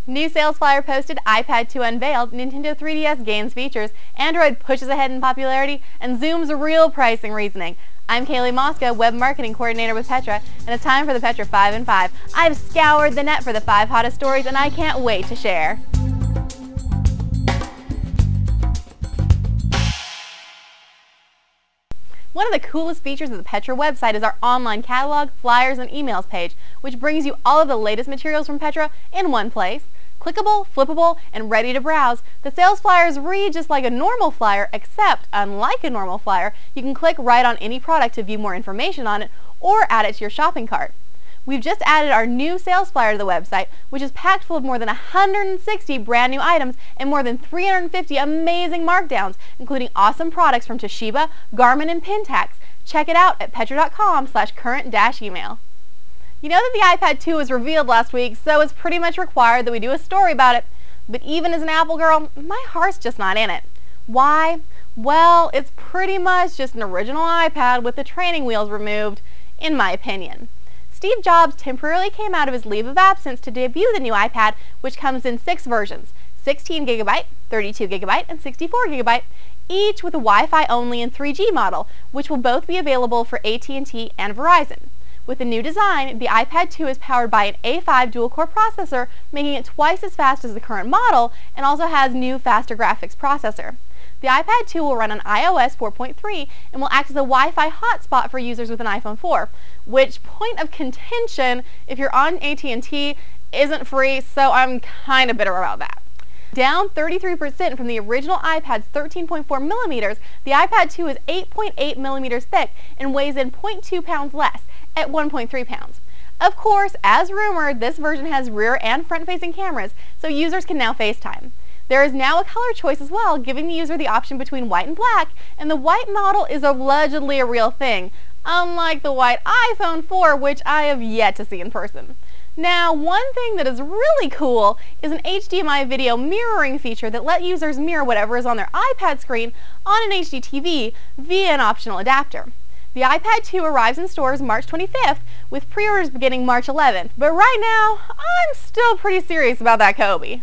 New sales flyer posted, iPad 2 unveiled, Nintendo 3DS gains features, Android pushes ahead in popularity, and Zoom's real pricing reasoning. I'm Kaylee Mosca, Web Marketing Coordinator with Petra, and it's time for the Petra 5 in 5. I've scoured the net for the 5 hottest stories, and I can't wait to share. One of the coolest features of the Petra website is our online catalog, flyers, and emails page, which brings you all of the latest materials from Petra in one place. Clickable, flippable, and ready to browse, the sales flyers read just like a normal flyer, except, unlike a normal flyer, you can click right on any product to view more information on it or add it to your shopping cart. We've just added our new sales flyer to the website, which is packed full of more than 160 brand new items and more than 350 amazing markdowns, including awesome products from Toshiba, Garmin, and Pentax. Check it out at petra.com/current-email. You know that the iPad 2 was revealed last week, so it's pretty much required that we do a story about it. But even as an Apple girl, my heart's just not in it. Why? Well, it's pretty much just an original iPad with the training wheels removed, in my opinion. Steve Jobs temporarily came out of his leave of absence to debut the new iPad, which comes in 6 versions, 16GB, 32GB, and 64GB, each with a Wi-Fi only and 3G model, which will both be available for AT&T and Verizon. With the new design, the iPad 2 is powered by an A5 dual-core processor, making it twice as fast as the current model, and also has new faster graphics processor. The iPad 2 will run on iOS 4.3 and will act as a Wi-Fi hotspot for users with an iPhone 4, which, point of contention, if you're on AT&T, isn't free, so I'm kind of bitter about that. Down 33% from the original iPad's 13.4 millimeters, the iPad 2 is 8.8 millimeters thick and weighs in 0.2 pounds less, at 1.3 pounds. Of course, as rumored, this version has rear and front-facing cameras, so users can now FaceTime. There is now a color choice as well, giving the user the option between white and black, and the white model is allegedly a real thing, unlike the white iPhone 4, which I have yet to see in person. Now, one thing that is really cool is an HDMI video mirroring feature that lets users mirror whatever is on their iPad screen on an HD TV via an optional adapter. The iPad 2 arrives in stores March 25th, with pre-orders beginning March 11th, but right now, I'm still pretty serious about that Kobe.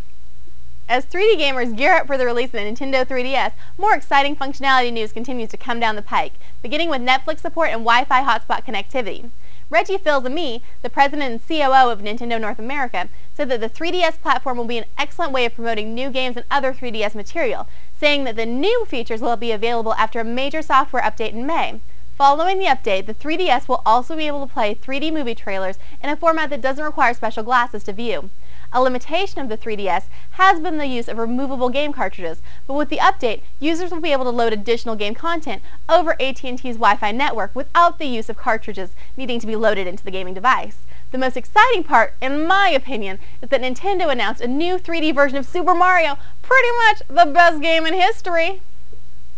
As 3D gamers gear up for the release of the Nintendo 3DS, more exciting functionality news continues to come down the pike, beginning with Netflix support and Wi-Fi hotspot connectivity. Reggie Fils-Aimé, the president and COO of Nintendo North America, said that the 3DS platform will be an excellent way of promoting new games and other 3DS material, saying that the new features will be available after a major software update in May. Following the update, the 3DS will also be able to play 3D movie trailers in a format that doesn't require special glasses to view. A limitation of the 3DS has been the use of removable game cartridges, but with the update, users will be able to load additional game content over AT&T's Wi-Fi network without the use of cartridges needing to be loaded into the gaming device. The most exciting part, in my opinion, is that Nintendo announced a new 3D version of Super Mario, pretty much the best game in history.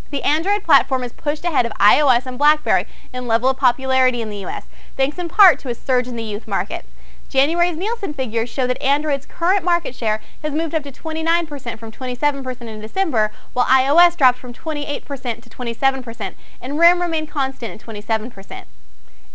The Android platform is pushed ahead of iOS and BlackBerry in level of popularity in the US, thanks in part to a surge in the youth market. January's Nielsen figures show that Android's current market share has moved up to 29% from 27% in December, while iOS dropped from 28% to 27%, and RIM remained constant at 27%.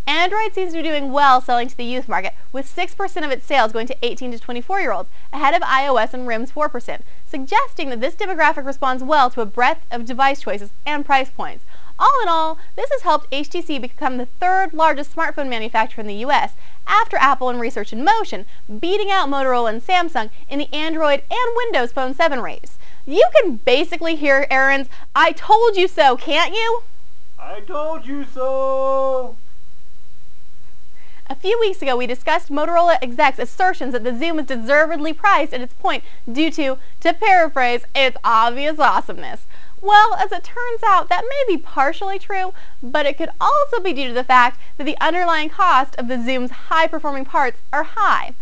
Android seems to be doing well selling to the youth market, with 6% of its sales going to 18 to 24-year-olds, ahead of iOS and RIM's 4%, suggesting that this demographic responds well to a breadth of device choices and price points. All in all, this has helped HTC become the 3rd largest smartphone manufacturer in the US, after Apple and Research in Motion, beating out Motorola and Samsung in the Android and Windows Phone 7 race. You can basically hear Aaron's "I told you so," can't you? I told you so! A few weeks ago, we discussed Motorola execs' assertions that the Zoom is deservedly priced at its point due to paraphrase, its obvious awesomeness. Well, as it turns out, that may be partially true, but it could also be due to the fact that the underlying cost of the Zoom's high-performing parts are high.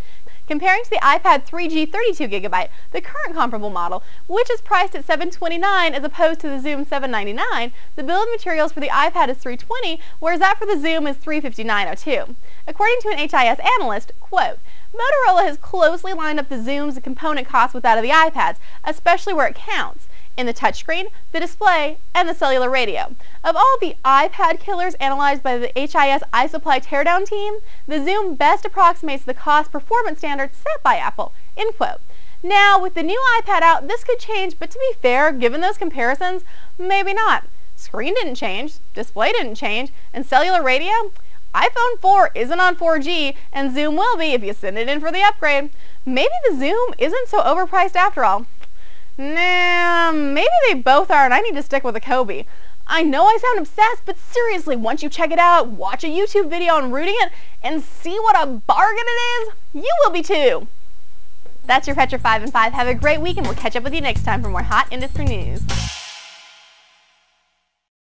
Comparing to the iPad 3G 32GB, the current comparable model, which is priced at $729 as opposed to the Zoom $799, the bill of materials for the iPad is $320, whereas that for the Zoom is $359.02. According to an HIS analyst, quote, Motorola has closely lined up the Zoom's component costs with that of the iPads, especially where it counts, in the touchscreen, the display, and the cellular radio. Of all the iPad killers analyzed by the HIS iSupply teardown team, the Zoom best approximates the cost performance standard set by Apple, end quote. Now, with the new iPad out, this could change, but to be fair, given those comparisons, maybe not. Screen didn't change, display didn't change, and cellular radio? iPhone 4 isn't on 4G, and Zoom will be if you send it in for the upgrade. Maybe the Zoom isn't so overpriced after all. Nah, maybe they both are, and I need to stick with the Kobe. I know I sound obsessed, but seriously, once you check it out, watch a YouTube video on rooting it, and see what a bargain it is, you will be too. That's your Petra 5 and 5. Have a great week, and we'll catch up with you next time for more hot industry news.